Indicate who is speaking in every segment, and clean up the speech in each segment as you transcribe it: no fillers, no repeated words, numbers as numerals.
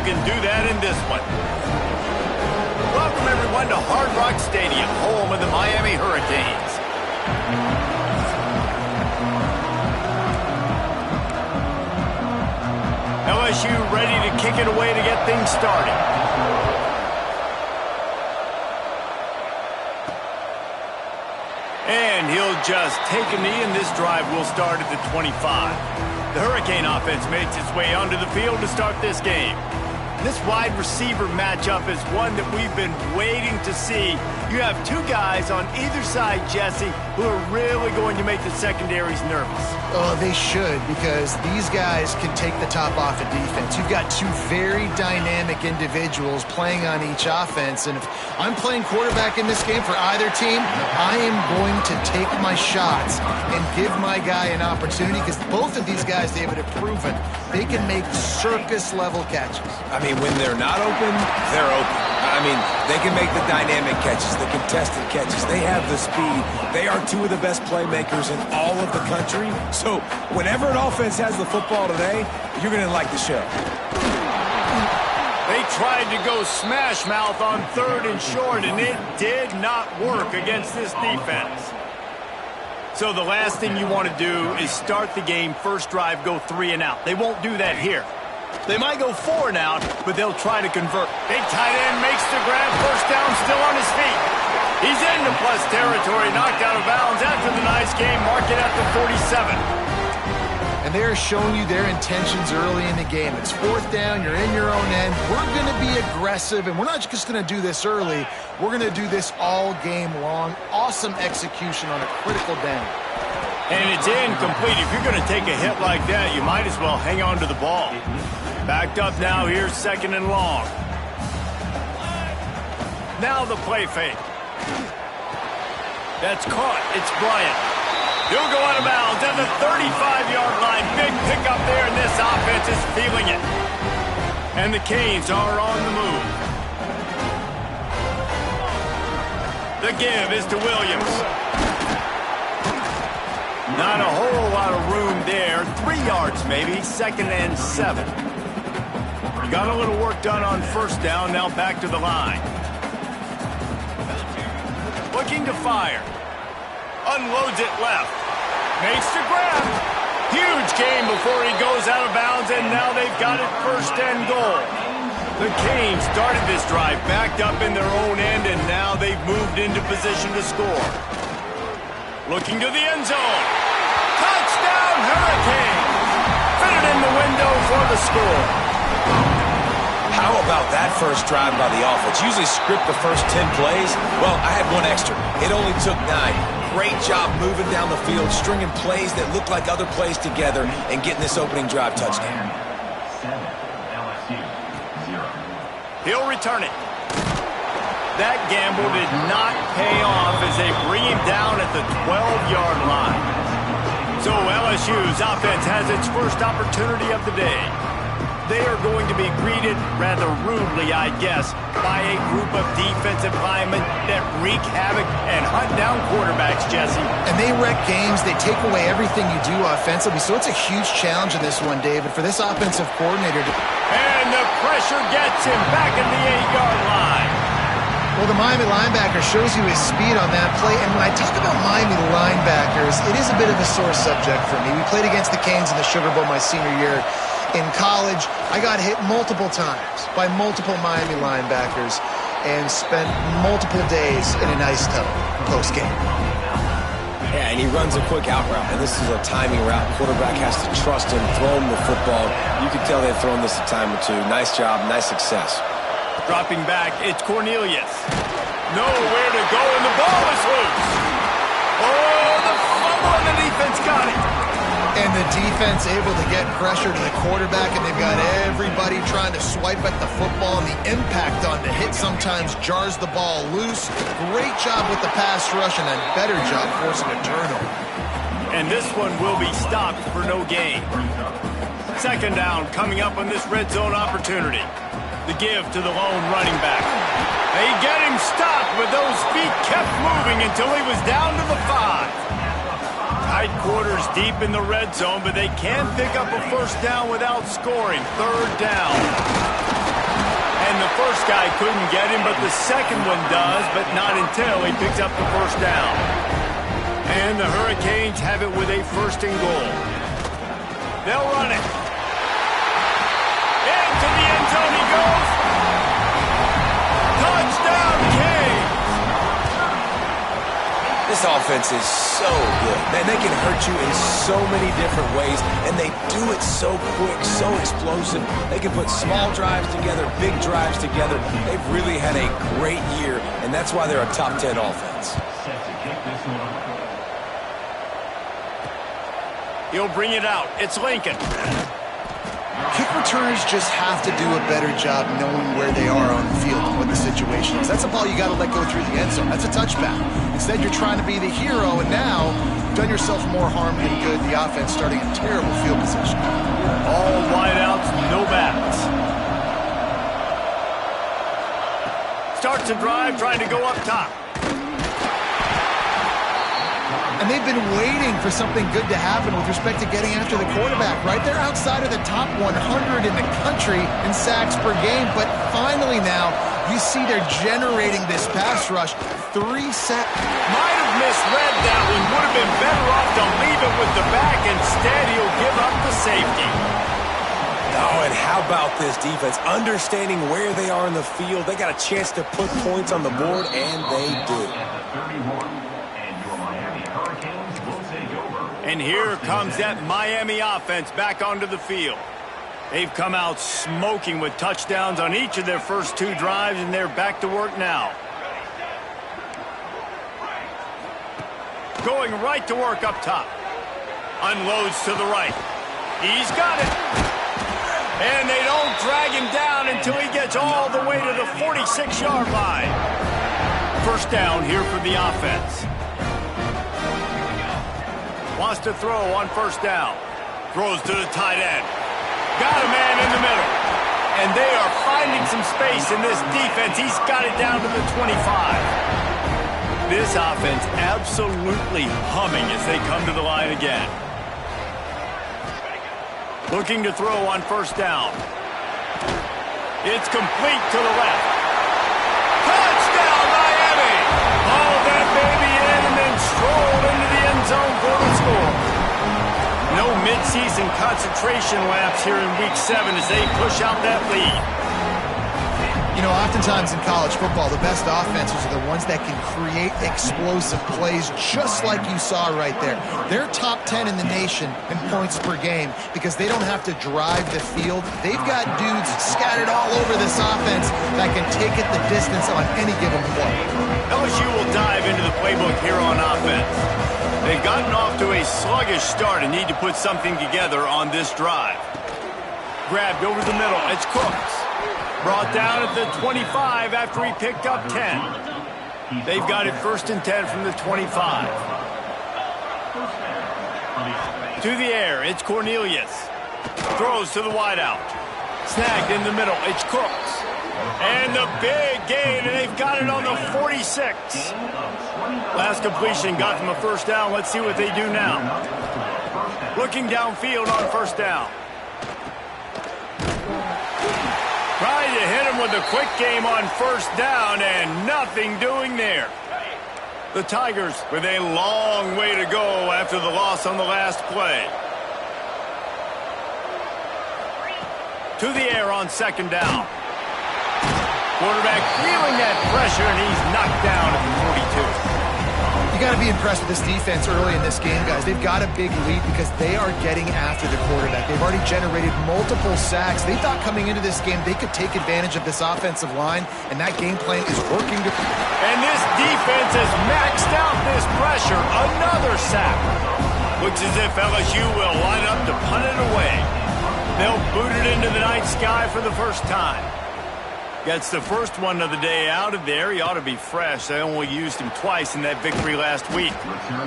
Speaker 1: can do that in this one. Welcome, everyone, to Hard Rock Stadium, home of the Miami Hurricanes. LSU ready to kick it away to get things started. And he'll just take a knee, and this drive will start at the 25. The Hurricane offense makes its way onto the field to start this game. This wide receiver matchup is one that we've been waiting to see. You have two guys on either side, Jesse, who are really going to make the secondaries nervous.
Speaker 2: Oh, they should, because these guys can take the top off of defense. You've got two very dynamic individuals playing on each offense, and if I'm playing quarterback in this game for either team, I am going to take my shots and give my guy an opportunity, because both of these guys, David, have proven they can make circus-level catches.
Speaker 3: I mean, when they're not open, they're open. I mean, they can make the dynamic catches, the contested catches. They have the speed. They are two of the best playmakers in all of the country. So whenever an offense has the football today, you're going to like the show.
Speaker 1: They tried to go smash mouth on 3rd and short, and it did not work against this defense. So the last thing you want to do is start the game, first drive, go 3 and out. They won't do that here. They might go 4 and out, but they'll try to convert. Big tight end makes the grab, first down, still on his feet. He's into plus territory, knocked out of bounds after the nice game, mark it at the 47.
Speaker 2: And they're showing you their intentions early in the game. It's 4th down, you're in your own end. We're going to be aggressive, and we're not just going to do this early. We're going to do this all game long. Awesome execution on a critical down.
Speaker 1: And it's incomplete. If you're going to take a hit like that, you might as well hang on to the ball. Backed up now, here's 2nd and long. Now the play fake. That's caught. It's Bryant. He'll go out of bounds at the 35-yard line. Big pickup there, and this offense is feeling it. And the Canes are on the move. The give is to Williams. Not a whole lot of room there. 3 yards maybe, 2nd and 7. Got a little work done on 1st down, now back to the line. Looking to fire. Unloads it left. Makes the grab. Huge gain before he goes out of bounds, and now they've got it 1st and goal. The Canes started this drive backed up in their own end, and now they've moved into position to score. Looking to the end zone. Touchdown, Hurricanes! Fitted in the window for the score.
Speaker 3: How about that first drive by the offense? Usually script the first 10 plays. Well, I had one extra. It only took 9. Great job moving down the field, stringing plays that look like other plays together, and getting this opening drive touchdown.
Speaker 1: He'll return it. That gamble did not pay off as they bring him down at the 12-yard line. So LSU's offense has its first opportunity of the day. They are going to be greeted rather rudely, I guess, by a group of defensive linemen that wreak havoc and hunt down quarterbacks, Jesse.
Speaker 2: And they wreck games. They take away everything you do offensively. So it's a huge challenge in this one, David, for this offensive coordinator.
Speaker 1: And the pressure gets him back at the 8-yard line.
Speaker 2: Well, the Miami linebacker shows you his speed on that play. And when I talk about Miami linebackers, it is a bit of a sore subject for me. We played against the Canes in the Sugar Bowl my senior year. In college, I got hit multiple times by multiple Miami linebackers and spent multiple days in an ice tub post-game.
Speaker 3: Yeah, and he runs a quick out route, and this is a timing route. Quarterback has to trust him, throw him the football. You can tell they've thrown this a time or two. Nice job, nice success.
Speaker 1: Dropping back, it's Cornelius. Nowhere to go, and the ball is loose. Oh, the fumble, and the defense got it.
Speaker 2: And the defense able to get pressure to the quarterback, and they've got everybody trying to swipe at the football, and the impact on the hit sometimes jars the ball loose. Great job with the pass rush, and a better job forcing a turnover.
Speaker 1: And this one will be stopped for no gain. 2nd down coming up on this red zone opportunity. The give to the lone running back. They get him stopped, but those feet kept moving until he was down to the 5. Tight quarters deep in the red zone, but they can pick up a 1st down without scoring. 3rd down. first guy couldn't get him, but the second one does, but not until he picks up the first down. And the Hurricanes have it with a first and goal. They'll run it. Into the end zone he goes. Touchdown, Canes!
Speaker 3: This offense is so good. Man, they can hurt you in so many different ways, and they do it so quick, so explosive. They can put small drives together, big drives together. They've really had a great year, and that's why they're a top 10 offense.
Speaker 1: He'll bring it out. It's Lincoln.
Speaker 2: Kick returners just have to do a better job knowing where they are on the field and what the situation is. That's a ball you got to let go through the end zone. That's a touchback. Instead, you're trying to be the hero, and now you've done yourself more harm than good. The offense starting in terrible field position.
Speaker 1: All wideouts, no backs. Starts a drive, trying to go up top.
Speaker 2: And they've been waiting for something good to happen with respect to getting after the quarterback, right? They're outside of the top 100 in the country in sacks per game, but finally now you see they're generating this pass rush. 3 sacks.
Speaker 1: Might have misread that one. Would have been better off to leave it with the back. Instead, he'll give up the safety.
Speaker 3: Oh, and how about this defense? Understanding where they are in the field. They got a chance to put points on the board, and they do.
Speaker 1: And here comes that Miami offense back onto the field. They've come out smoking with touchdowns on each of their first 2 drives, and they're back to work now. Going right to work up top. Unloads to the right. He's got it. And they don't drag him down until he gets all the way to the 46-yard line. First down here for the offense. Wants to throw on first down. Throws to the tight end. Got a man in the middle. And they are finding some space in this defense. He's got it down to the 25. This offense absolutely humming as they come to the line again. Looking to throw on first down. It's complete to the left. Touchdown, Miami! Hauled that baby in and then strolled into the end zone for the score. No midseason concentration laps here in Week 7 as they push out that lead.
Speaker 2: You know, oftentimes in college football, the best offenses are the ones that can create explosive plays just like you saw right there. They're top 10 in the nation in points per game because they don't have to drive the field. They've got dudes scattered all over this offense that can take it the distance on any given play.
Speaker 1: LSU will dive into the playbook here on offense. They've gotten off to a sluggish start and need to put something together on this drive. Grabbed over the middle. It's Cooks. Brought down at the 25 after he picked up 10. They've got it first and 10 from the 25. To the air, it's Cornelius. Throws to the wideout. Snagged in the middle, it's Cooks. And the big gain, and they've got it on the 46. Last completion got them a first down. Let's see what they do now. Looking downfield on first down. Trying to hit him with a quick game on first down, and nothing doing there. The Tigers with a long way to go after the loss on the last play. To the air on second down. Quarterback feeling that pressure, and he's knocked down at the 42.
Speaker 2: You got to be impressed with this defense early in this game, guys. They've got a big lead because they are getting after the quarterback. They've already generated multiple sacks. They thought coming into this game they could take advantage of this offensive line, and that game plan is working.
Speaker 1: And this defense has maxed out this pressure. Another sack. Looks as if LSU will line up to punt it away. They'll boot it into the night sky for the first time. Gets the first one of the day out of there. He ought to be fresh. They only used him twice in that victory last week.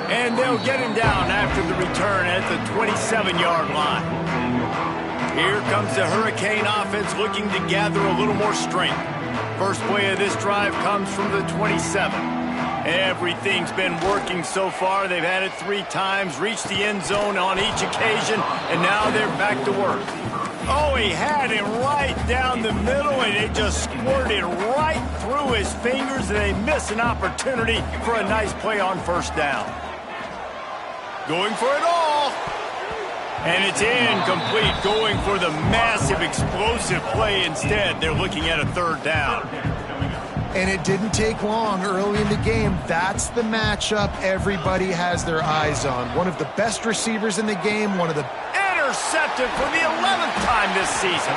Speaker 1: And they'll get him down after the return at the 27-yard line. Here comes the Hurricane offense looking to gather a little more strength. First play of this drive comes from the 27. Everything's been working so far. They've had it 3 times, reached the end zone on each occasion, and now they're back to work. Oh, he had it right down the middle, and it just squirted right through his fingers, and they miss an opportunity for a nice play on first down. Going for it all. And it's incomplete, going for the massive explosive play instead. They're looking at a third down.
Speaker 2: And it didn't take long early in the game. That's the matchup everybody has their eyes on. One of the best receivers in the game, one of the...
Speaker 1: Intercepted for the 11th time this season.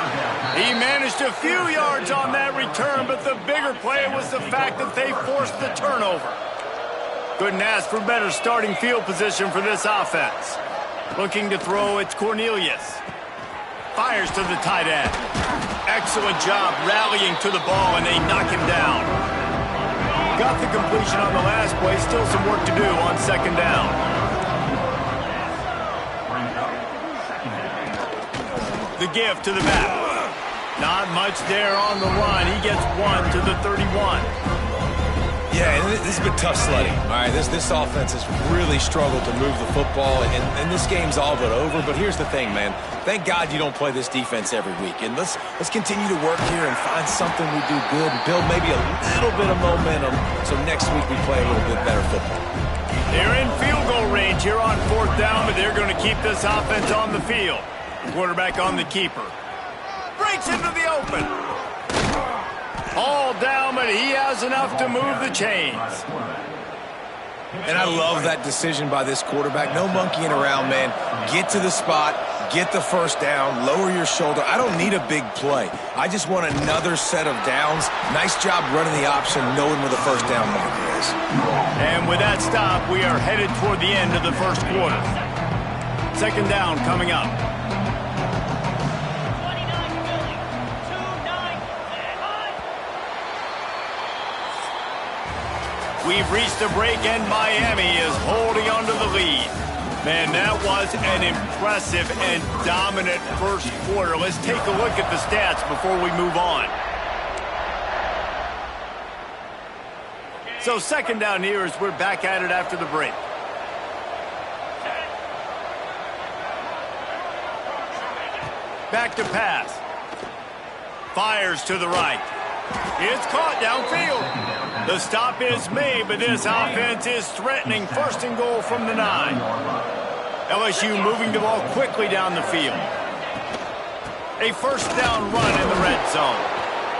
Speaker 1: He managed a few yards on that return, but the bigger play was the fact that they forced the turnover. Couldn't ask for better starting field position for this offense. Looking to throw, it's Cornelius. Fires to the tight end. Excellent job rallying to the ball, and they knock him down. Got the completion on the last play. Still some work to do on second down. The give to the back. Not much there on the run. He gets one to the 31.
Speaker 3: Yeah, and this has been tough sledding. All right, this offense has really struggled to move the football, and this game's all but over. But here's the thing, man. Thank God you don't play this defense every week. And let's continue to work here and find something we do good and build maybe a little bit of momentum so next week we play a little bit better football.
Speaker 1: They're in field goal range here on fourth down, but they're going to keep this offense on the field. Quarterback on the keeper. Breaks into the open. All down, but he has enough to move the chains.
Speaker 3: And I love that decision by this quarterback. No monkeying around, man. Get to the spot, get the first down, lower your shoulder. I don't need a big play. I just want another set of downs. Nice job running the option, knowing where the first down marker is.
Speaker 1: And with that stop, we are headed toward the end of the first quarter. Second down coming up. We've reached the break, and Miami is holding on to the lead. Man, that was an impressive and dominant first quarter. Let's take a look at the stats before we move on. So second down here as we're back at it after the break. Back to pass. Fires to the right. It's caught downfield. The stop is made, but this offense is threatening first and goal from the 9. LSU moving the ball quickly down the field. A first down run in the red zone.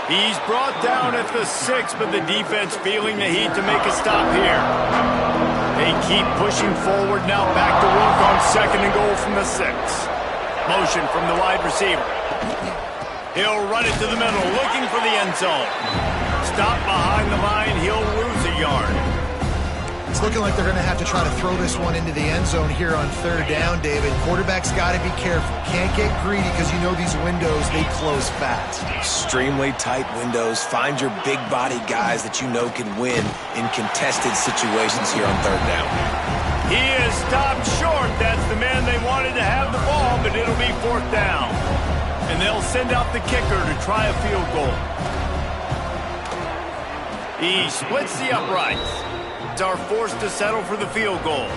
Speaker 1: He's brought down at the 6, but the defense feeling the heat to make a stop here. They keep pushing forward now, back to work on second and goal from the 6. Motion from the wide receiver. He'll run it to the middle, looking for the end zone. Stop behind the line, he'll lose a yard.
Speaker 2: It's looking like they're going to have to try to throw this one into the end zone here on third down, David. Quarterback's got to be careful. Can't get greedy because you know these windows, they close fast.
Speaker 3: Extremely tight windows. Find your big body guys that you know can win in contested situations here on third down.
Speaker 1: He is stopped short. That's the man they wanted to have the ball, but it'll be fourth down. And they'll send out the kicker to try a field goal. He splits the uprights. Are forced to settle for the field goal.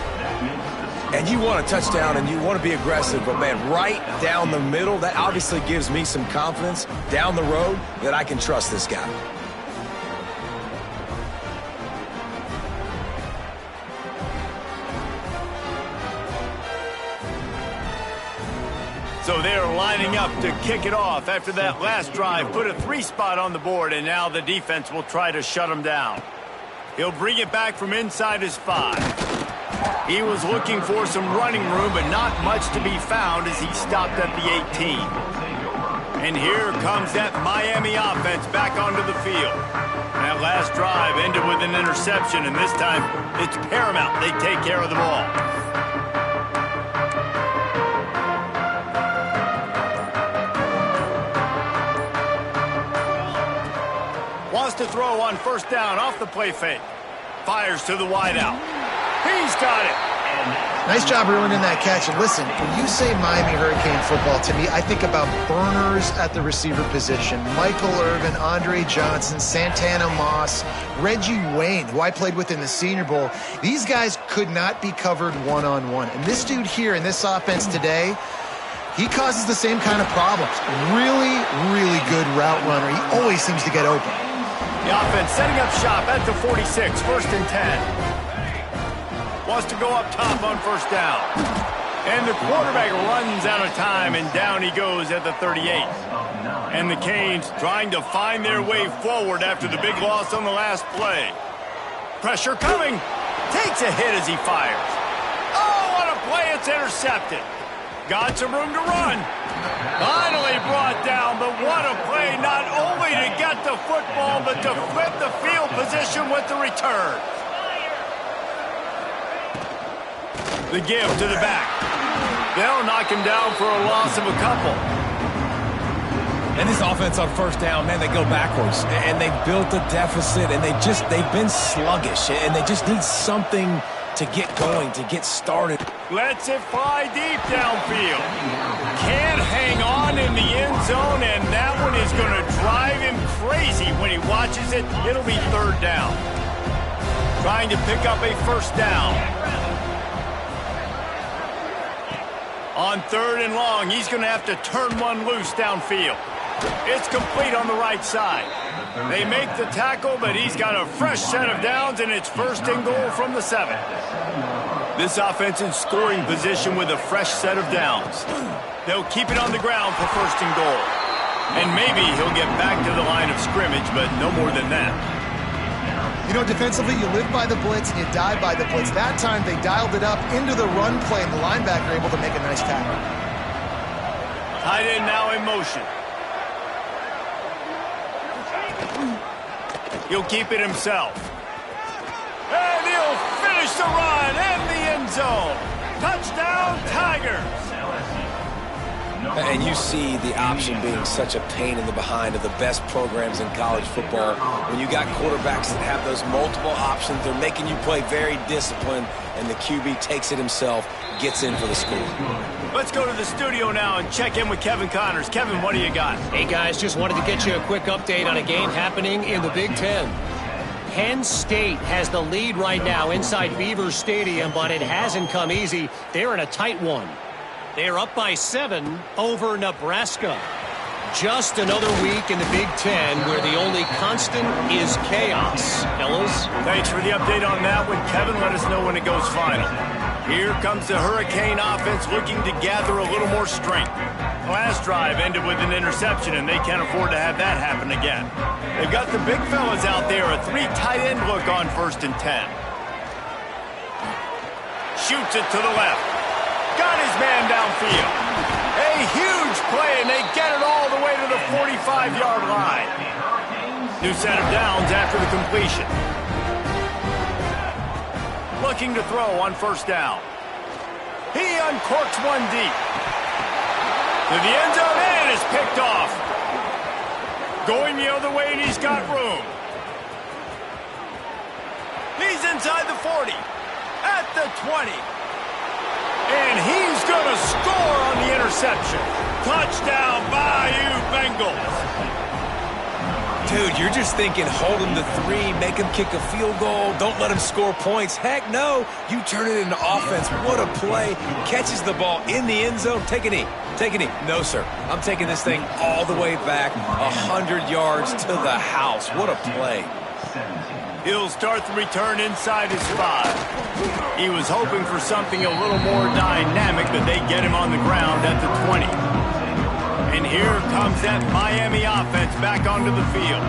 Speaker 3: And you want a touchdown and you want to be aggressive, but man, right down the middle, that obviously gives me some confidence down the road that I can trust this guy.
Speaker 1: So they're lining up to kick it off after that last drive. Put a 3 spot on the board, and now the defense will try to shut them down. He'll bring it back from inside his 5. He was looking for some running room, but not much to be found as he stopped at the 18. And here comes that Miami offense back onto the field. That last drive ended with an interception, and this time it's paramount they take care of the ball. Wants to throw on first down off the play fake. Fires to the wideout. He's got it.
Speaker 2: Nice job ruining that catch. And listen, when you say Miami Hurricane football, to me, I think about burners at the receiver position. Michael Irvin, Andre Johnson, Santana Moss, Reggie Wayne, who I played with in the Senior Bowl. These guys could not be covered one-on-one. And this dude here in this offense today, he causes the same kind of problems. Really, really good route runner. He always seems to get open.
Speaker 1: The offense setting up shop at the 46, 1st and 10. Wants to go up top on 1st down. And the quarterback runs out of time, and down he goes at the 38. And the Canes trying to find their way forward after the big loss on the last play. Pressure coming. Takes a hit as he fires. Oh, what a play. It's intercepted. Got some room to run. Finally brought down, but what a play. Not only to get the football, but to flip the field position with the return. The give to the back. They'll knock him down for a loss of a couple.
Speaker 3: And this offense on 1st down, man, they go backwards. And they've built a deficit, and they've been sluggish. And they just need something to get going, to get started.
Speaker 1: Lets it fly deep downfield. Can't hang on in the end zone, and that one is going to drive him crazy when he watches it. It'll be 3rd down. Trying to pick up a 1st down. On 3rd and long, he's going to have to turn one loose downfield. It's complete on the right side. They make the tackle, but he's got a fresh set of downs, and it's 1st and goal from the 7. This offense in scoring position with a fresh set of downs. They'll keep it on the ground for 1st and goal. And maybe he'll get back to the line of scrimmage, but no more than that.
Speaker 2: You know, defensively, you live by the blitz and you die by the blitz. That time, they dialed it up into the run play, and the linebacker able to make a nice tackle.
Speaker 1: Tight end now in motion. He'll keep it himself. And he'll finish the run in the end zone. Touchdown, Tigers.
Speaker 3: And you see the option being such a pain in the behind of the best programs in college football. When you got quarterbacks that have those multiple options, they're making you play very disciplined, and the QB takes it himself, gets in for the score.
Speaker 1: Let's go to the studio now and check in with Kevin Connors. Kevin, what do you got?
Speaker 4: Hey, guys, just wanted to get you a quick update on a game happening in the Big Ten. Penn State has the lead right now inside Beaver Stadium, but it hasn't come easy. They're in a tight one. They're up by 7 over Nebraska. Just another week in the Big Ten where the only constant is chaos. Fellas?
Speaker 1: Thanks for the update on that one, Kevin. Let us know when it goes final. Here comes the Hurricane offense looking to gather a little more strength. The last drive ended with an interception, and they can't afford to have that happen again. They've got the big fellas out there, a 3 tight end look on 1st and 10. Shoots it to the left. Got his man downfield. A huge play, and they get it all the way to the 45-yard line. New set of downs after the completion. Looking to throw on 1st down. He uncorks one deep. To the end zone, and is picked off. Going the other way, and he's got room. He's inside the 40. At the 20. And he's going to score on the interception. Touchdown, Bayou Bengals.
Speaker 3: Dude, you're just thinking hold him to 3, make him kick a field goal, don't let him score points. Heck no, you turn it into offense. What a play. Catches the ball in the end zone. Take a knee. Take a knee. No, sir. I'm taking this thing all the way back 100 yards to the house. What a play.
Speaker 1: He'll start the return inside his 5. He was hoping for something a little more dynamic, but they get him on the ground at the 20. And here comes that Miami offense back onto the field.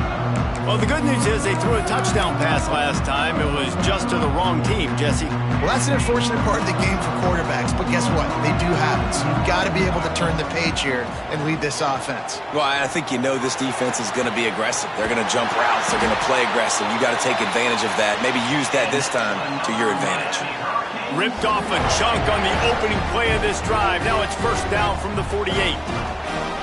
Speaker 1: Well, the good news is they threw a touchdown pass last time. It was just to the wrong team, Jesse.
Speaker 2: Well, that's an unfortunate part of the game for quarterbacks, but guess what? They do have it. So you've got to be able to turn the page here and lead this offense.
Speaker 3: Well, I think you know this defense is going to be aggressive. They're going to jump routes. They're going to play aggressive. You got to take advantage of that. Maybe use that this time to your advantage.
Speaker 1: Ripped off a chunk on the opening play of this drive. Now it's 1st down from the 48.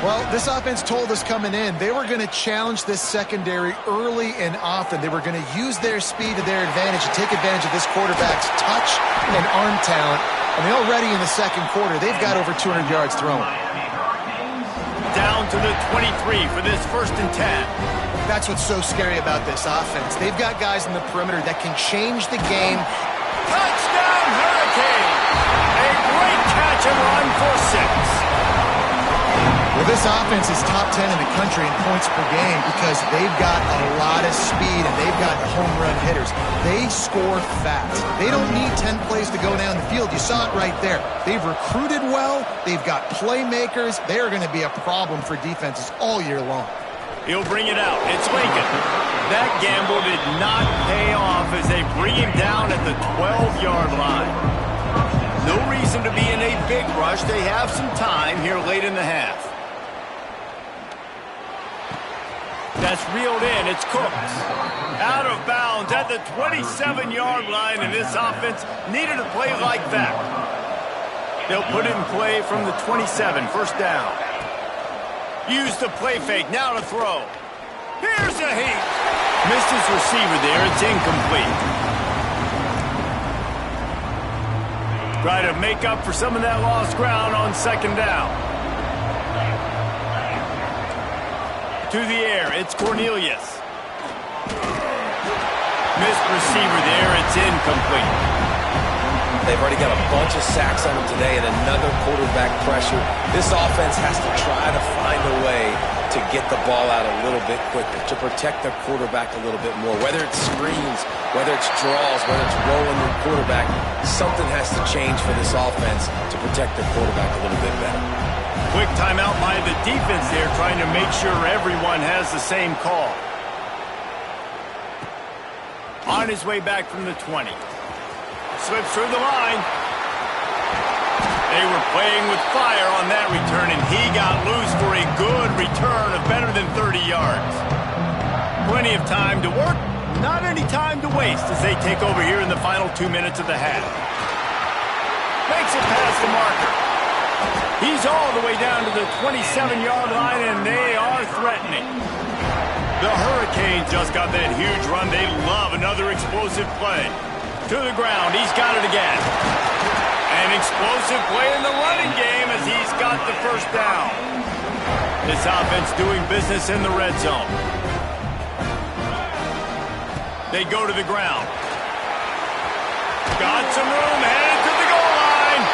Speaker 2: Well, this offense told us coming in they were going to challenge this secondary early and often. They were going to use their speed to their advantage and take advantage of this quarterback's touch and arm talent. I mean, already in the second quarter, they've got over 200 yards thrown.
Speaker 1: Down to the 23 for this 1st and 10.
Speaker 2: That's what's so scary about this offense. They've got guys in the perimeter that can change the game.
Speaker 1: Touchdown, Hurricane! A great catch and run for 6.
Speaker 2: Well, this offense is top 10 in the country in points per game because they've got a lot of speed and they've got home run hitters. They score fast. They don't need 10 plays to go down the field. You saw it right there. They've recruited well. They've got playmakers. They are going to be a problem for defenses all year long.
Speaker 1: He'll bring it out. It's Lincoln. That gamble did not pay off as they bring him down at the 12-yard line. No reason to be in a big rush. They have some time here late in the half. That's reeled in. It's Cooks. Out of bounds at the 27-yard line, and this offense needed a play like that. They'll put it in play from the 27, first down. Use the play fake, now to throw. Here's a heat. Missed his receiver there. It's incomplete. Try to make up for some of that lost ground on second down. To the air, it's Cornelius. Missed receiver there, it's incomplete.
Speaker 3: They've already got a bunch of sacks on them today and another quarterback pressure. This offense has to try to find a way to get the ball out a little bit quicker, to protect their quarterback a little bit more. Whether it's screens, whether it's draws, whether it's rolling your quarterback, something has to change for this offense to protect their quarterback a little bit better.
Speaker 1: Quick timeout by the defense there, trying to make sure everyone has the same call. On his way back from the 20. Slips through the line. They were playing with fire on that return, and he got loose for a good return of better than 30 yards. Plenty of time to work, not any time to waste as they take over here in the final 2 minutes of the half. Makes it past the marker. He's all the way down to the 27-yard line, and they are threatening. The Hurricanes just got that huge run. They love another explosive play. To the ground, he's got it again. An explosive play in the running game as he's got the first down. This offense doing business in the red zone. They go to the ground. Got some room, headed to the goal line.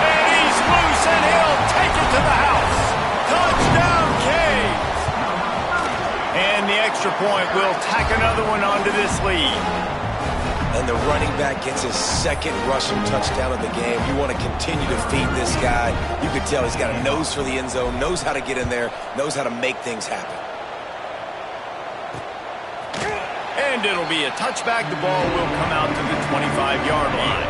Speaker 1: And he's loose, and he'll take it to the house. Touchdown, Canes. And the extra point will tack another one onto this lead.
Speaker 3: And the running back gets his second rushing touchdown of the game. You want to continue to feed this guy. You can tell he's got a nose for the end zone, knows how to get in there, knows how to make things happen.
Speaker 1: And it'll be a touchback. The ball will come out to the 25-yard line.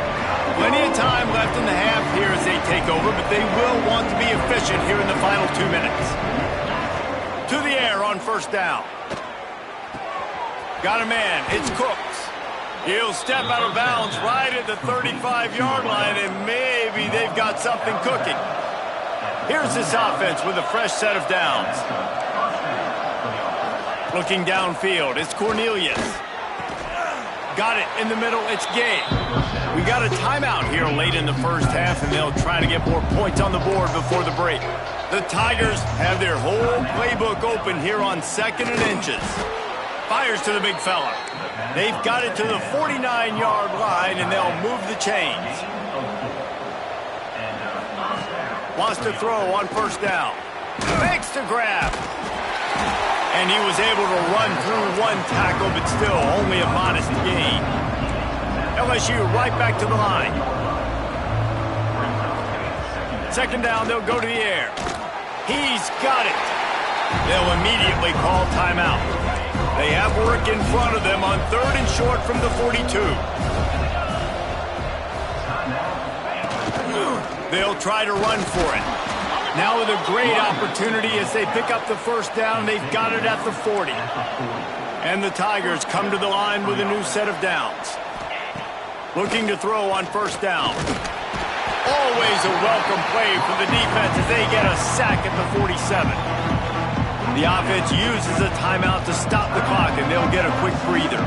Speaker 1: Plenty of time left in the half here as they take over, but they will want to be efficient here in the final 2 minutes. To the air on first down. Got a man. It's Cooks. He'll step out of bounds right at the 35-yard line, and maybe they've got something cooking. Here's this offense with a fresh set of downs. Looking downfield, it's Cornelius. Got it in the middle, it's Gabe. We got a timeout here late in the first half, and they'll try to get more points on the board before the break. The Tigers have their whole playbook open here on 2nd and inches. Fires to the big fella. They've got it to the 49-yard line, and they'll move the chains. Wants to throw on first down. Makes the grab. And he was able to run through one tackle, but still only a modest gain. LSU right back to the line. Second down, they'll go to the air. He's got it. They'll immediately call timeout. They have work in front of them on 3rd and short from the 42. They'll try to run for it. Now with a great opportunity as they pick up the first down. They've got it at the 40. And the Tigers come to the line with a new set of downs. Looking to throw on first down. Always a welcome play for the defense as they get a sack at the 47. The offense uses a timeout to stop the clock, and they'll get a quick breather.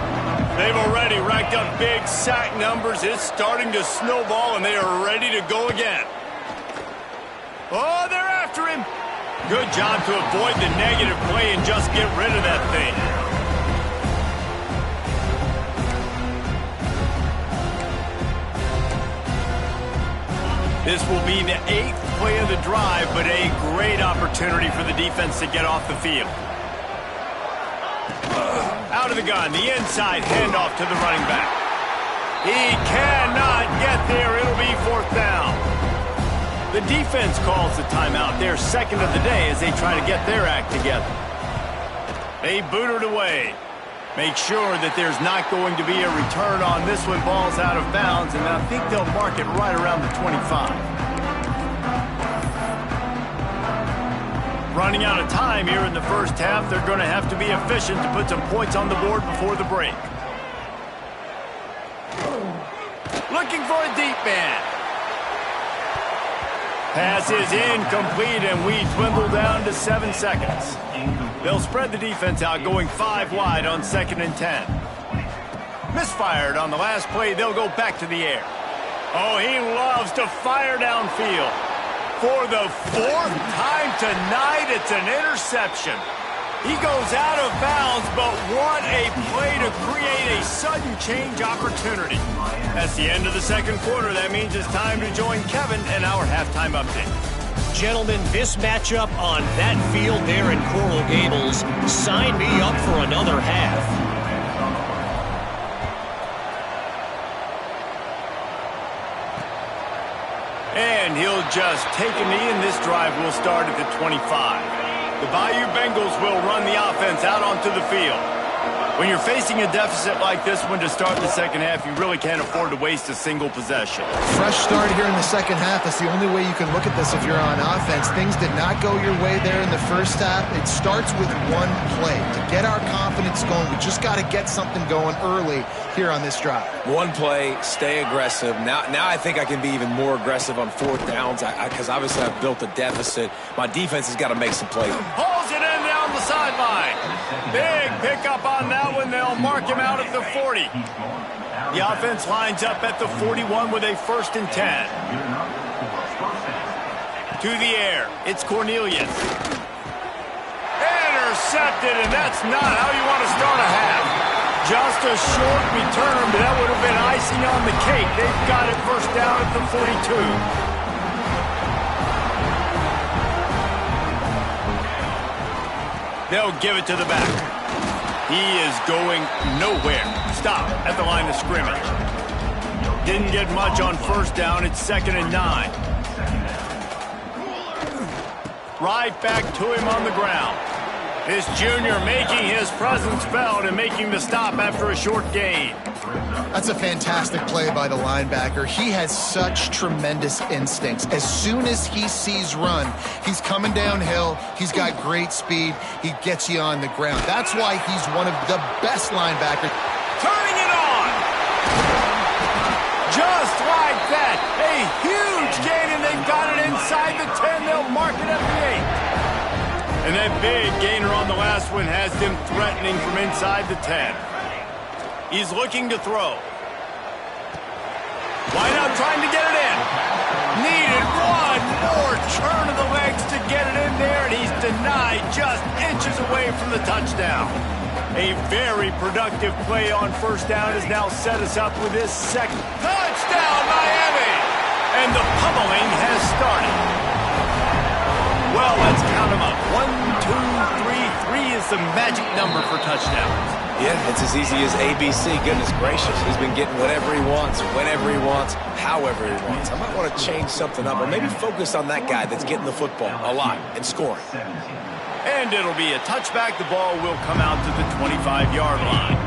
Speaker 1: They've already racked up big sack numbers. It's starting to snowball, and they are ready to go again. Oh, they're after him. Good job to avoid the negative play and just get rid of that thing. This will be the 8th play of the drive, but a great opportunity for the defense to get off the field. Out of the gun, the inside handoff to the running back. He cannot get there. It'll be 4th down. The defense calls the timeout, their second of the day, as they try to get their act together. They boot it away. Make sure that there's not going to be a return on this one. Ball's out of bounds, and I think they'll mark it right around the 25. Running out of time here in the first half. They're going to have to be efficient to put some points on the board before the break. Looking for a deep man. Pass is incomplete, and we dwindle down to 7 seconds. They'll spread the defense out, going 5 wide on 2nd and 10. Misfired on the last play. They'll go back to the air. Oh, he loves to fire downfield. For the 4th time tonight, it's an interception. He goes out of bounds, but what a play to create a sudden change opportunity. That's the end of the second quarter. That means it's time to join Kevin and our halftime update.
Speaker 4: Gentlemen, this matchup on that field there in Coral Gables, sign me up for another half.
Speaker 1: And he'll just take a knee, and this drive will start at the 25. The Bayou Bengals will run the offense out onto the field. When you're facing a deficit like this one to start the second half, you really can't afford to waste a single possession.
Speaker 2: Fresh start here in the second half. That's the only way you can look at this if you're on offense. Things did not go your way there in the first half. It starts with one play. To get our confidence going, we just got to get something going early here on this drive.
Speaker 3: One play, stay aggressive. Now I think I can be even more aggressive on 4th downs because obviously I've built a deficit. My defense has got to make some plays.
Speaker 1: Pulls it in down the sideline. Big pickup on that one. They'll mark him out at the 40. The offense lines up at the 41 with a 1st and 10. To the air. It's Cornelius. Intercepted, and that's not how you want to start a half. Just a short return, but that would have been icing on the cake. They've got it 1st down at the 42. They'll give it to the back. He is going nowhere. Stop at the line of scrimmage. Didn't get much on 1st down. It's 2nd and 9. Right back to him on the ground. This junior making his presence felt and making the stop after a short gain.
Speaker 2: That's a fantastic play by the linebacker. He has such tremendous instincts. As soon as he sees run, he's coming downhill. He's got great speed. He gets you on the ground. That's why he's one of the best linebackers.
Speaker 1: Turning it on! Just like that. A huge gain, and they've got it inside the 10. They'll mark it at the 8. And that big gainer on the last one has them threatening from inside the 10. He's looking to throw. Wide out trying to get it in. Needed one more turn of the legs to get it in there, and he's denied just inches away from the touchdown. A very productive play on 1st down has now set us up with this second touchdown, Miami! And the pummeling has started. Well, let's count them up. 1, 2, 3. 3 is the magic number for touchdowns.
Speaker 3: Yeah, it's as easy as ABC. Goodness gracious. He's been getting whatever he wants, whenever he wants, however he wants. I might want to change something up or maybe focus on that guy that's getting the football a lot and scoring.
Speaker 1: And it'll be a touchback. The ball will come out to the 25-yard line.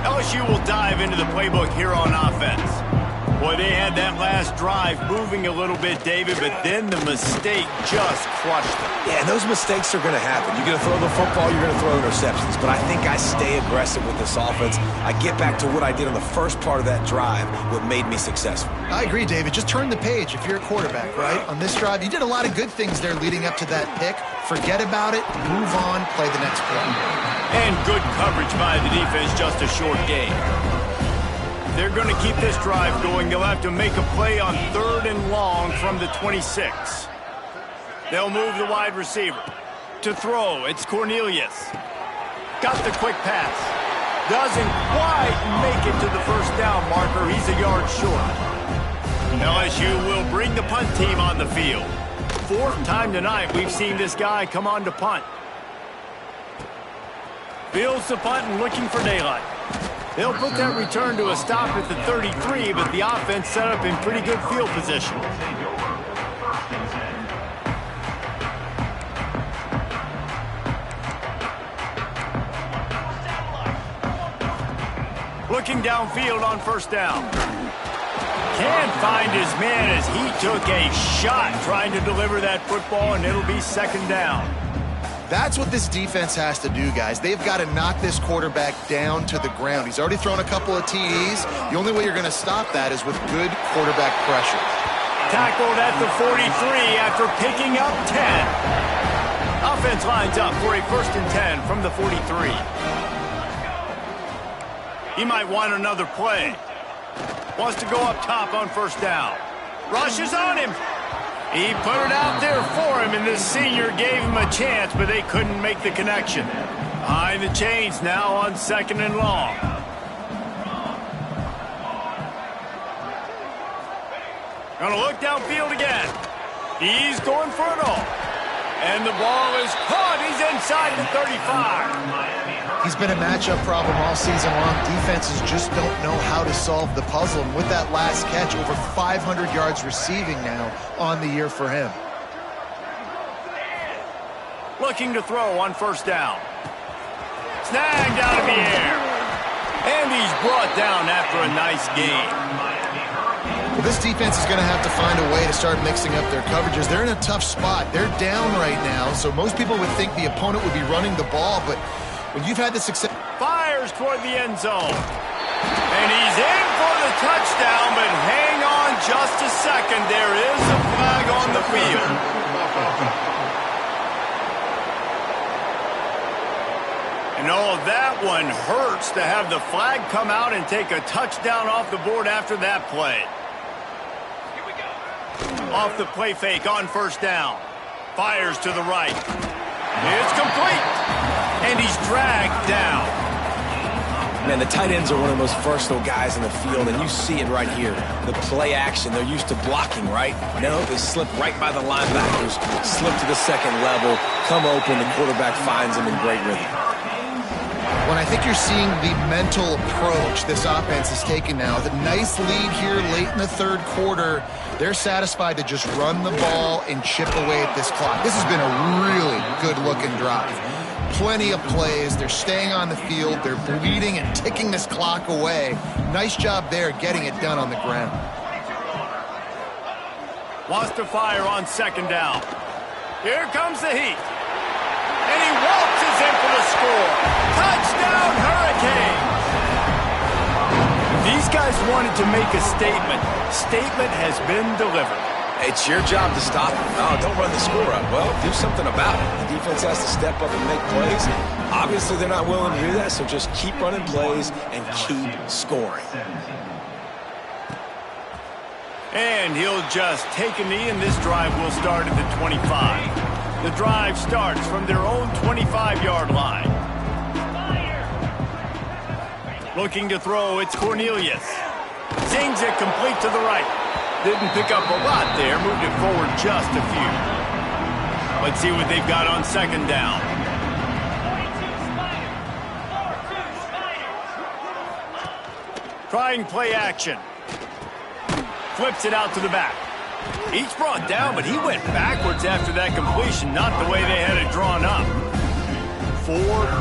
Speaker 1: LSU will dive into the playbook here on offense. Boy, they had that last drive moving a little bit, David, but then the mistake just crushed them.
Speaker 3: Yeah, and those mistakes are going to happen. You're going to throw the football, you're going to throw interceptions. But I think I stay aggressive with this offense. I get back to what I did on the first part of that drive, what made me successful.
Speaker 2: I agree, David. Just turn the page if you're a quarterback, right? On this drive, you did a lot of good things there leading up to that pick. Forget about it, move on, play the next play.
Speaker 1: And good coverage by the defense, just a short gain. They're going to keep this drive going. They'll have to make a play on 3rd and long from the 26. They'll move the wide receiver. To throw, it's Cornelius. Got the quick pass. Doesn't quite make it to the 1st down marker. He's a yard short. LSU will bring the punt team on the field. fourth time tonight we've seen this guy come on to punt. Fields the punt and looking for daylight. They'll put that return to a stop at the 33, but the offense set up in pretty good field position. Looking downfield on first down. Can't find his man as he took a shot trying to deliver that football, and it'll be second down.
Speaker 2: That's what this defense has to do, guys. They've got to knock this quarterback down to the ground. He's already thrown a couple of TDs. The only way you're going to stop that is with good quarterback pressure.
Speaker 1: Tackled at the 43 after picking up 10. Offense lines up for a 1st and 10 from the 43. He might want another play. Wants to go up top on first down. Rushes on him. He put it out there for him, and this senior gave him a chance, but they couldn't make the connection. Behind the chains now on 2nd and long. Gonna look downfield again. He's going for it all. And the ball is caught. He's inside the 35.
Speaker 2: He's been a matchup problem all season long. Defenses just don't know how to solve the puzzle. And with that last catch, over 500 yards receiving now on the year for him.
Speaker 1: Looking to throw on first down. Snagged out of the air. And he's brought down after a nice gain.
Speaker 2: Well, this defense is going to have to find a way to start mixing up their coverages. They're in a tough spot. They're down right now, so most people would think the opponent would be running the ball, but when you've had the success...
Speaker 1: Fires toward the end zone. And he's in for the touchdown, but hang on just a second. There is a flag on the field. And oh, that one hurts to have the flag come out and take a touchdown off the board after that play. Off the play fake on first down. Fires to the right. It's complete. And he's dragged down.
Speaker 3: Man, the tight ends are one of the most versatile guys in the field, and you see it right here. The play action, they're used to blocking, right? No, they slip right by the linebackers, slip to the second level, come open, the quarterback finds them in great rhythm.
Speaker 2: When I think you're seeing the mental approach this offense is taking now, the nice lead here late in the third quarter, they're satisfied to just run the ball and chip away at this clock. This has been a really good-looking drive. Plenty of plays. They're staying on the field. They're bleeding and ticking this clock away. Nice job there getting it done on the ground.
Speaker 1: Wants to fire on second down. Here comes the heat. And he waltzes in for the score. Touchdown, Hurricanes! These guys wanted to make a statement. Statement has been delivered.
Speaker 3: It's your job to stop them. Oh, don't run the score up. Well, do something about it. The defense has to step up and make plays. Obviously, they're not willing to do that, so just keep running plays and keep scoring.
Speaker 1: And he'll just take a knee, and this drive will start at the 25. The drive starts from their own 25-yard line. Looking to throw, it's Cornelius. Zings it complete to the right. Didn't pick up a lot there, moved it forward just a few. Let's see what they've got on second down. Trying play action. Flips it out to the back. He's brought down, but he went backwards after that completion, not the way they had it drawn up. 4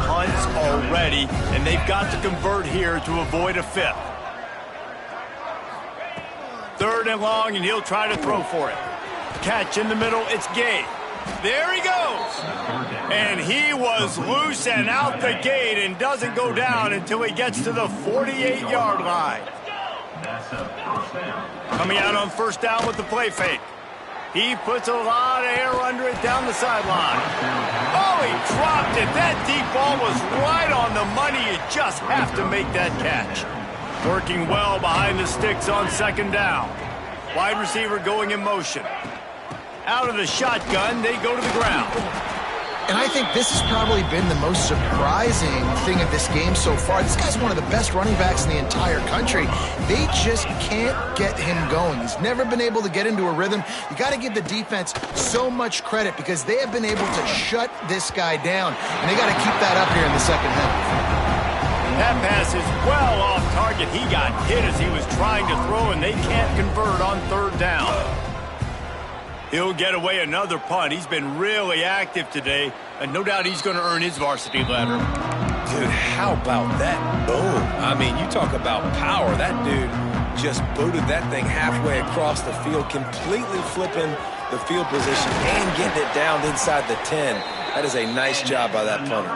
Speaker 1: punts already, and they've got to convert here to avoid a 5th. 3rd and long, and he'll try to throw for it. Catch in the middle, it's Gay. There he goes. And he was loose and out the gate and doesn't go down until he gets to the 48-yard line. Coming out on first down with the play fake. He puts a lot of air under it down the sideline. Oh, he dropped it. That deep ball was right on the money. You just have to make that catch. Working well behind the sticks on second down. Wide receiver going in motion. Out of the shotgun, they go to the ground.
Speaker 2: And I think this has probably been the most surprising thing of this game so far. This guy's one of the best running backs in the entire country. They just can't get him going. He's never been able to get into a rhythm. You got to give the defense so much credit because they have been able to shut this guy down, and they got to keep that up here in the second half.
Speaker 1: That pass is well off target. He got hit as he was trying to throw, and they can't convert on third down. He'll get away another punt. He's been really active today, and no doubt he's going to earn his varsity letter.
Speaker 3: Dude, how about that boom? I mean, you talk about power. That dude just booted that thing halfway across the field, completely flipping the field position and getting it down inside the 10. That is a nice job by that punter.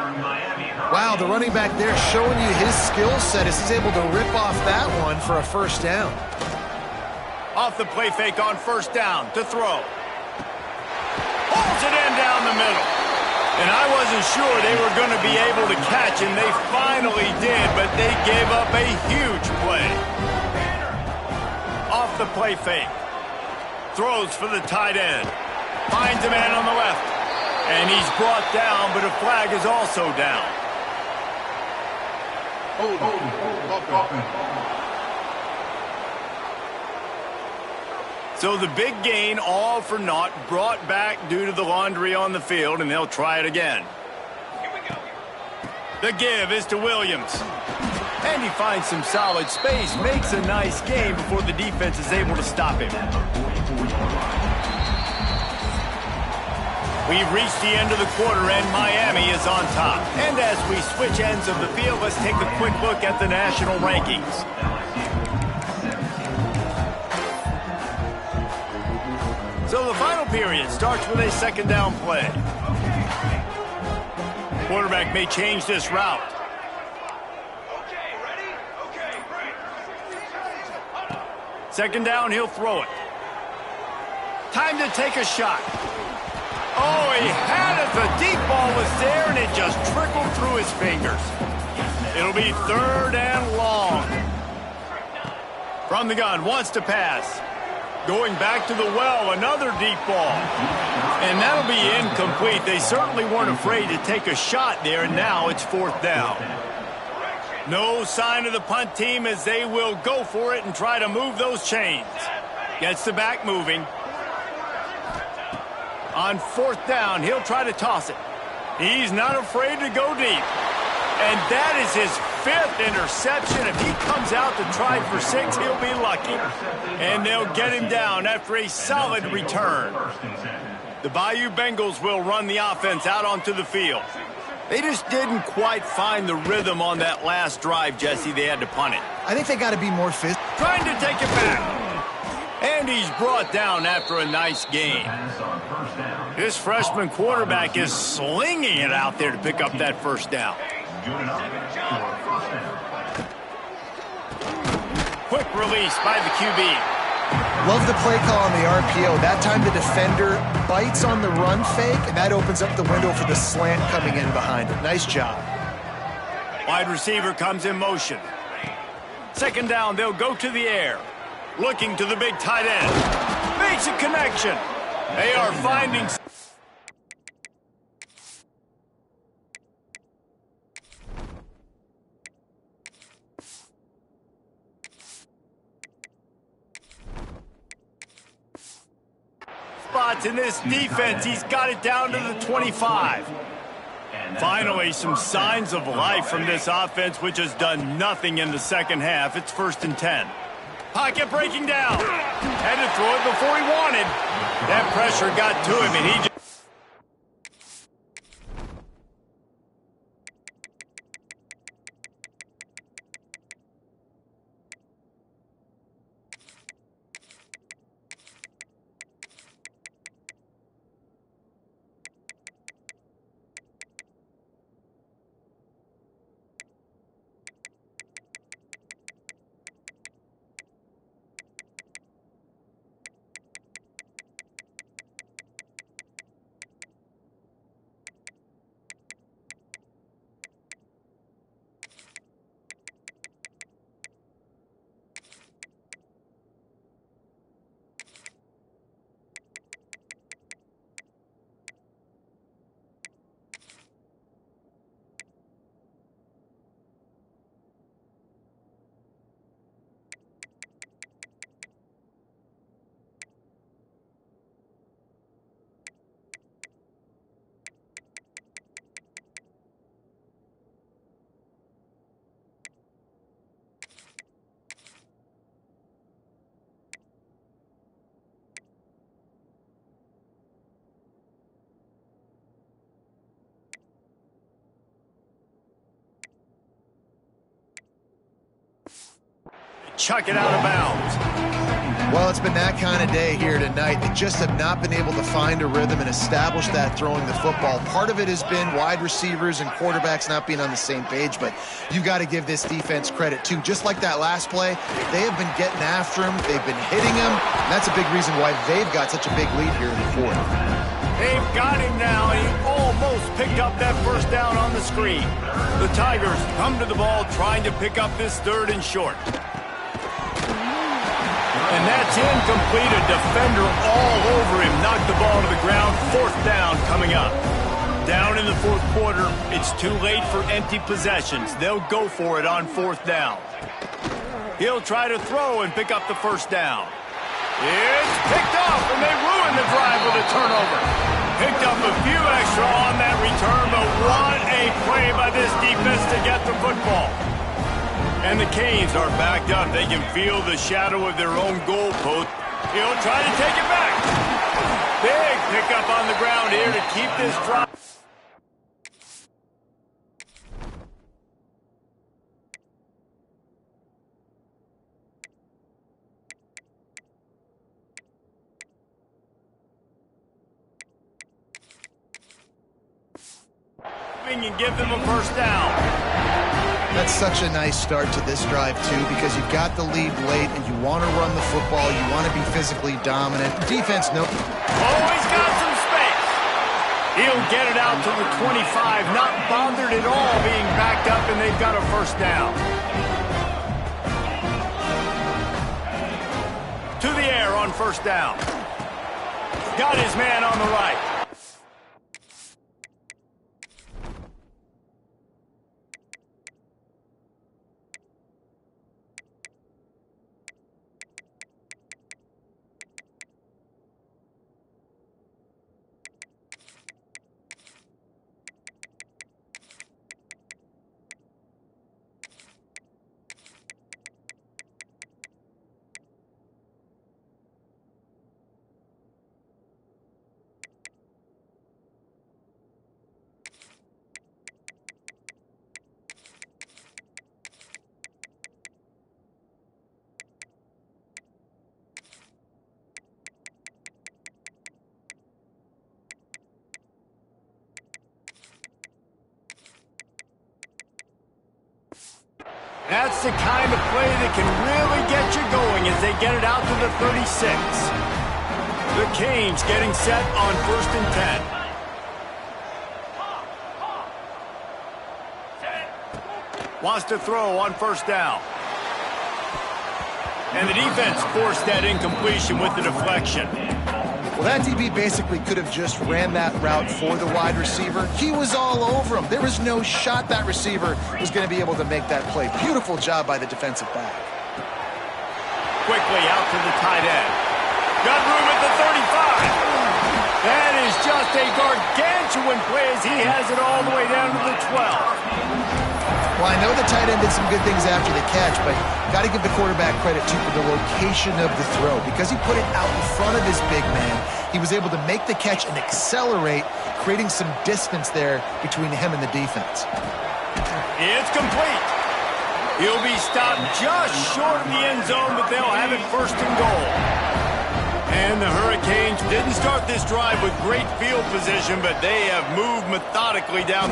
Speaker 2: Wow, the running back there showing you his skill set as he's able to rip off that one for a first down.
Speaker 1: Off the play fake on first down to throw. Holds it in down the middle. And I wasn't sure they were going to be able to catch, and they finally did, but they gave up a huge play. Off the play fake. Throws for the tight end. Finds a man on the left. And he's brought down, but a flag is also down. So the big gain, all for naught, brought back due to the laundry on the field, and they'll try it again. The give is to Williams. And he finds some solid space, makes a nice game before the defense is able to stop him. We've reached the end of the quarter, and Miami is on top. And as we switch ends of the field, let's take a quick look at the national rankings. So the final period starts with a second down play. Quarterback may change this route. Second down, he'll throw it. Time to take a shot. Oh, he had it. The deep ball was there, and it just trickled through his fingers. It'll be third and long. From the gun, wants to pass. Going back to the well, another deep ball. And that'll be incomplete. They certainly weren't afraid to take a shot there, and now it's fourth down. No sign of the punt team as they will go for it and try to move those chains. Gets the back moving. On fourth down, he'll try to toss it. He's not afraid to go deep. And that is his fifth interception. If he comes out to try for 6, he'll be lucky. And they'll get him down after a solid return. The Bayou Bengals will run the offense out onto the field. They just didn't quite find the rhythm on that last drive, Jesse. They had to punt it.
Speaker 2: I think they got to be more physical.
Speaker 1: Trying to take it back. And he's brought down after a nice gain. This freshman quarterback is slinging it out there to pick up that first down. Quick release by the QB.
Speaker 2: Love the play call on the RPO. That time the defender bites on the run fake, and that opens up the window for the slant coming in behind it. Nice job.
Speaker 1: Wide receiver comes in motion. Second down, they'll go to the air. Looking to the big tight end. Makes a connection. They are finding... spots in this defense. He's got it down to the 25. Finally, some signs of life from this offense, which has done nothing in the second half. It's first and 10. Pocket breaking down. Had to throw it before he wanted. That pressure got to him, and he just... chuck it out of bounds.
Speaker 2: Well, it's been that kind of day here tonight. They just have not been able to find a rhythm and establish that throwing the football. Part of it has been wide receivers and quarterbacks not being on the same page, but you've got to give this defense credit, too. Just like that last play, they have been getting after him. They've been hitting him, and that's a big reason why they've got such a big lead here in the fourth.
Speaker 1: They've got him now, and he almost picked up that first down on the screen. The Tigers come to the ball trying to pick up this third and short. And that's incomplete. A defender all over him. Knocked the ball to the ground. Fourth down coming up. Down in the fourth quarter. It's too late for empty possessions. They'll go for it on fourth down. He'll try to throw and pick up the first down. It's picked off, and they ruin the drive with a turnover. Picked up a few extra on that return, but what a play by this defense to get the football. And the Canes are backed up. They can feel the shadow of their own goal post. He'll try to take it back. Big pickup on the ground here to keep this drive. And give them a first down.
Speaker 2: That's such a nice start to this drive, too, because you've got the lead late and you want to run the football. You want to be physically dominant. Defense, no.
Speaker 1: Oh, he's got some space. He'll get it out to the 25. Not bothered at all being backed up, and they've got a first down. To the air on first down. Got his man on the right. That's the kind of play that can really get you going as they get it out to the 36. The Canes getting set on 1st and 10. Wants to throw on first down. And the defense forced that incompletion with the deflection.
Speaker 2: Well, that DB basically could have just ran that route for the wide receiver. He was all over him. There was no shot that receiver was going to be able to make that play. Beautiful job by the defensive back.
Speaker 1: Quickly out to the tight end. Got room at the 35. That is just a gargantuan play as he has it all the way down to the 12.
Speaker 2: Well, I know the tight end did some good things after the catch, but got to give the quarterback credit, too, for the location of the throw. Because he put it out in front of his big man, he was able to make the catch and accelerate, creating some distance there between him and the defense.
Speaker 1: It's complete. He'll be stopped just short of the end zone, but they'll have it 1st and goal. And the Hurricanes didn't start this drive with great field position, but they have moved methodically down.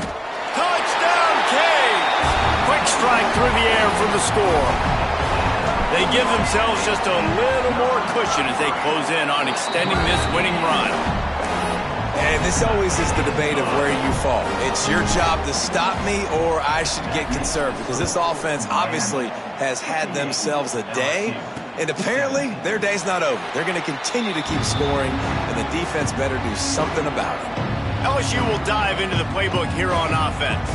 Speaker 1: Touchdown, Canes! Quick strike through the air for the score. They give themselves just a little more cushion as they close in on extending this winning run.
Speaker 3: And this always is the debate of where you fall. It's your job to stop me or I should get conserved, because this offense obviously has had themselves a day, and apparently their day's not over. They're going to continue to keep scoring, and the defense better do something about it.
Speaker 1: LSU will dive into the playbook here on offense.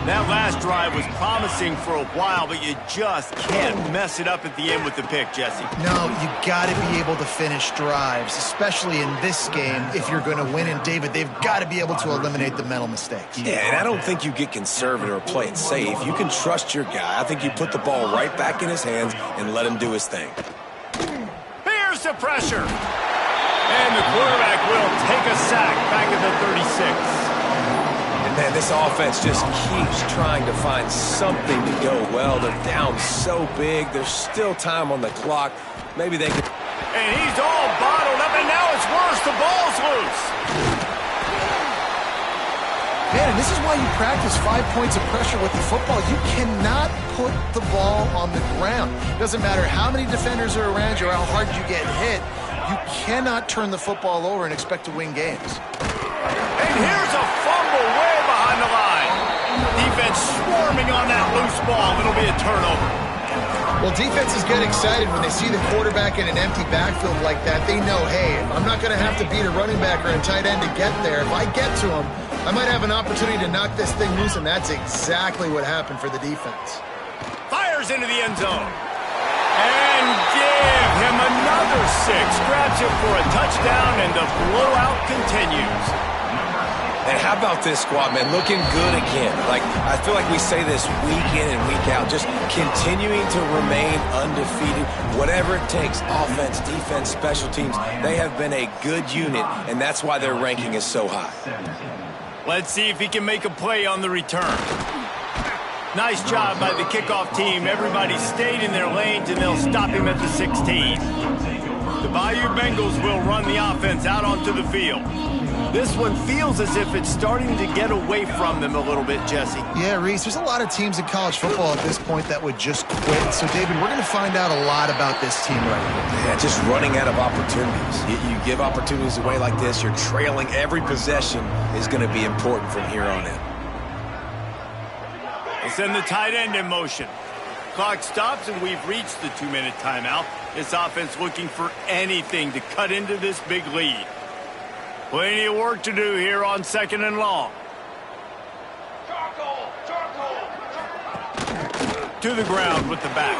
Speaker 1: That last drive was promising for a while, but you just can't mess it up at the end with the pick, Jesse.
Speaker 2: No, you got to be able to finish drives, especially in this game. If you're going to win, and David, they've got to be able to eliminate the mental mistakes.
Speaker 3: Yeah, and I don't think you get conservative or play it safe. You can trust your guy. I think you put the ball right back in his hands and let him do his thing.
Speaker 1: Here's the pressure. And the quarterback will take a sack back at the 36.
Speaker 2: And
Speaker 3: Man, this offense just keeps trying to find something to go well. They're down so big. There's still time on the clock. Maybe they could...
Speaker 1: And he's all bottled up, and now it's worse. The ball's loose.
Speaker 2: Man, this is why you practice 5 points of pressure with the football. You cannot put the ball on the ground. Doesn't matter how many defenders are around you or how hard you get hit. You cannot turn the football over and expect to win games.
Speaker 1: And here's a fumble way behind the line. Defense swarming on that loose ball. It'll be a turnover.
Speaker 2: Well, defenses get excited when they see the quarterback in an empty backfield like that. They know, hey, I'm not going to have to beat a running back or a tight end to get there. If I get to him, I might have an opportunity to knock this thing loose, and that's exactly what happened for the defense.
Speaker 1: Fires into the end zone. And give him another 6. Grabs him for a touchdown, and the blowout continues.
Speaker 3: And how about this squad, man? Looking good again. Like, I feel like we say this week in and week out, just continuing to remain undefeated. Whatever it takes, offense, defense, special teams, they have been a good unit, and that's why their ranking is so high.
Speaker 1: Let's see if he can make a play on the return. Nice job by the kickoff team. Everybody stayed in their lanes, and they'll stop him at the 16. The Bayou Bengals will run the offense out onto the field. This one feels as if it's starting to get away from them a little bit, Jesse.
Speaker 2: Yeah, Reese, there's a lot of teams in college football at this point that would just quit. So, David, we're going to find out a lot about this team right now.
Speaker 3: Yeah, just running out of opportunities. You give opportunities away like this, you're trailing. Every possession is going to be important from here on in.
Speaker 1: They send the tight end in motion. Clock stops, and we've reached the 2-minute timeout. This offense looking for anything to cut into this big lead. Plenty of work to do here on 2nd and long. To the ground with the back.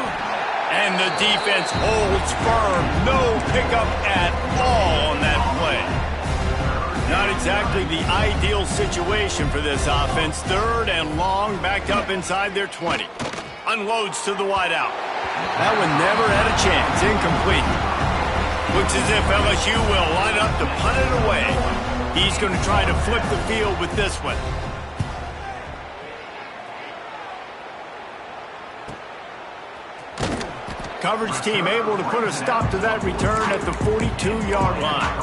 Speaker 1: And the defense holds firm. No pickup at all on that play. Not exactly the ideal situation for this offense. 3rd and long, backed up inside their 20. Unloads to the wideout. That one never had a chance. Incomplete. Looks as if LSU will line up to punt it away. He's going to try to flip the field with this one. Coverage team able to put a stop to that return at the 42-yard line.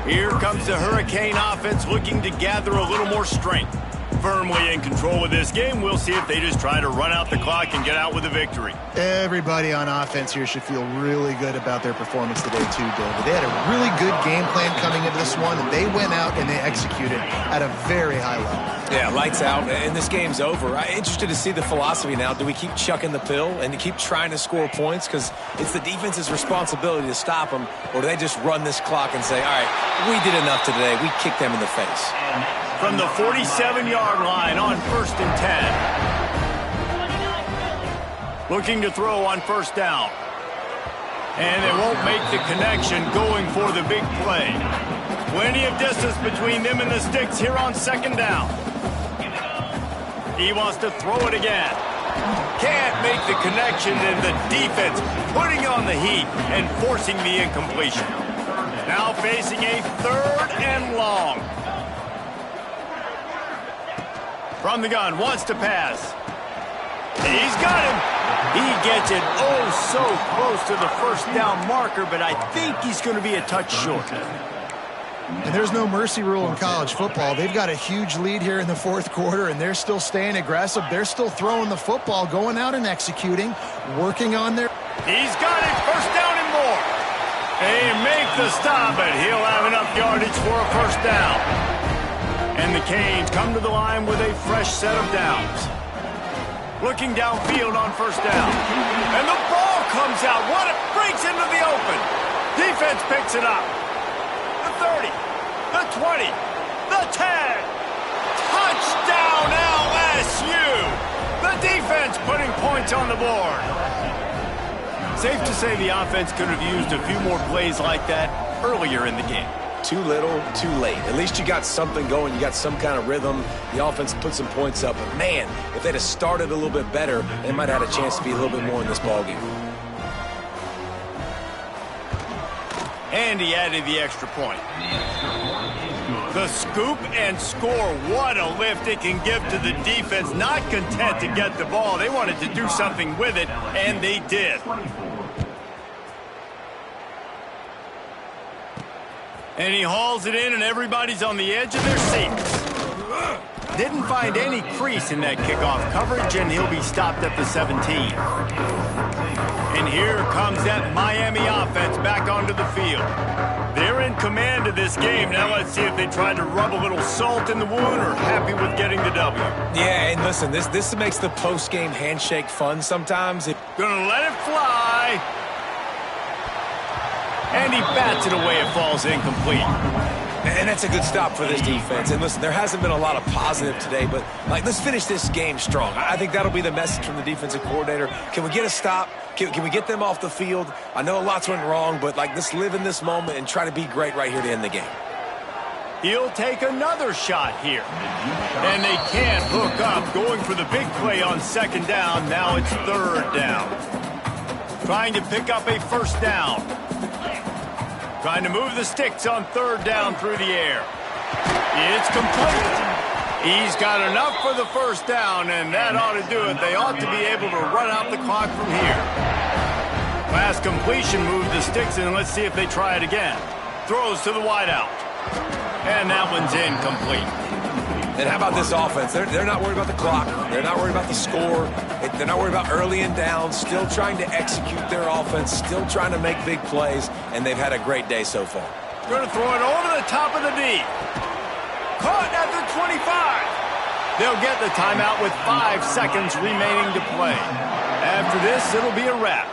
Speaker 1: Here comes the Hurricane offense looking to gather a little more strength. Firmly in control of this game. We'll see if they just try to run out the clock and get out with a victory.
Speaker 2: Everybody on offense here should feel really good about their performance today too, David. They had a really good game plan coming into this one, and they went out and they executed at a very high level.
Speaker 3: Yeah, lights out, and this game's over. I'm interested to see the philosophy now. Do we keep chucking the pill and keep trying to score points? Because it's the defense's responsibility to stop them, or do they just run this clock and say, all right, we did enough today. We kicked them in the face.
Speaker 1: From the 47-yard line on 1st and 10. Looking to throw on 1st down. And they won't make the connection going for the big play. Plenty of distance between them and the sticks here on 2nd down. He wants to throw it again. Can't make the connection, and the defense putting on the heat and forcing the incompletion. Now facing a 3rd and long. From the gun, wants to pass. He's got him. He gets it oh so close to the 1st down marker, but I think he's going to be a touch short.
Speaker 2: And there's no mercy rule in college football. They've got a huge lead here in the 4th quarter, and they're still staying aggressive. They're still throwing the football, going out and executing, working on their...
Speaker 1: He's got it. 1st down and more. They make the stop, but he'll have enough yardage for a 1st down. And the Canes come to the line with a fresh set of downs. Looking downfield on 1st down. And the ball comes out. What? It breaks into the open. Defense picks it up. The 30. The 20. The 10. Touchdown LSU. The defense putting points on the board. Safe to say the offense could have used a few more plays like that earlier in the game.
Speaker 3: Too little, too late. At least you got something going. You got some kind of rhythm. The offense put some points up. But, man, if they'd have started a little bit better, they might have had a chance to be a little bit more in this ballgame.
Speaker 1: And he added the extra point. The scoop and score. What a lift it can give to the defense. Not content to get the ball. They wanted to do something with it, and they did. And he hauls it in, and everybody's on the edge of their seats. Didn't find any crease in that kickoff coverage, and he'll be stopped at the 17. And here comes that Miami offense back onto the field. They're in command of this game. Now let's see if they try to rub a little salt in the wound or happy with getting the W.
Speaker 3: Yeah, and listen, this makes the post-game handshake fun sometimes.
Speaker 1: Gonna let it fly. And he bats it away. It falls incomplete.
Speaker 3: And that's a good stop for this defense. And listen, there hasn't been a lot of positive today, but let's finish this game strong. I think that'll be the message from the defensive coordinator. Can we get a stop? Can we get them off the field? I know lots went wrong, but let's live in this moment and try to be great right here to end the game.
Speaker 1: He'll take another shot here. And they can't hook up. Going for the big play on second down. Now it's third down. Trying to pick up a first down. Trying to move the sticks on third down through the air. It's complete. He's got enough for the first down, and that ought to do it. They ought to be able to run out the clock from here. Pass completion, move the sticks, and let's see if they try it again. Throws to the wideout. And that one's incomplete.
Speaker 3: And how about this offense? They're not worried about the clock. They're not worried about the score. They're not worried about early and down. Still trying to execute their offense. Still trying to make big plays. And they've had a great day so far.
Speaker 1: Going to throw it over the top of the D. Caught at the 25. They'll get the timeout with 5 seconds remaining to play. After this, it'll be a wrap.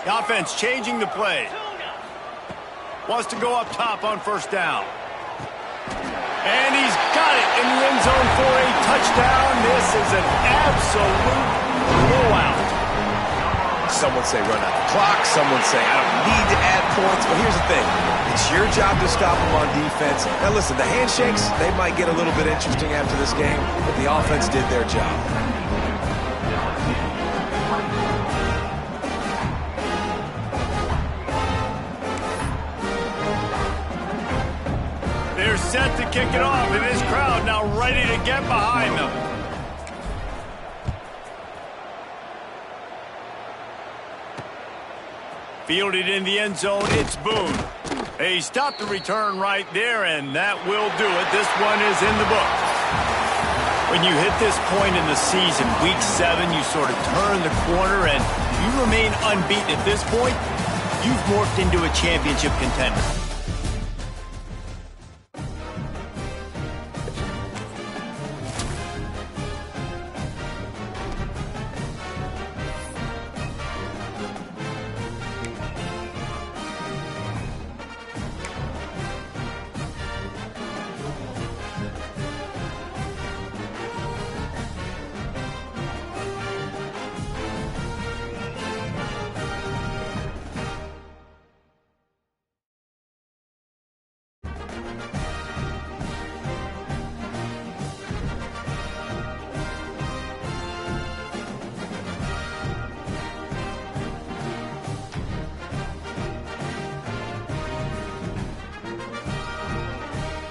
Speaker 1: The offense changing the play. Wants to go up top on first down. And he's got it in the end zone for a touchdown. This is an absolute blowout.
Speaker 3: Someone say run out the clock. Someone say I don't need to add points. But here's the thing. It's your job to stop them on defense. Now listen, the handshakes, they might get a little bit interesting after this game, but the offense did their job.
Speaker 1: They're set to kick it off, and this crowd now ready to get behind them. Fielded in the end zone, it's Boone. They stopped the return right there, and that will do it. This one is in the book. When you hit this point in the season, week 7, you sort of turn the corner, and you remain unbeaten at this point. You've morphed into a championship contender.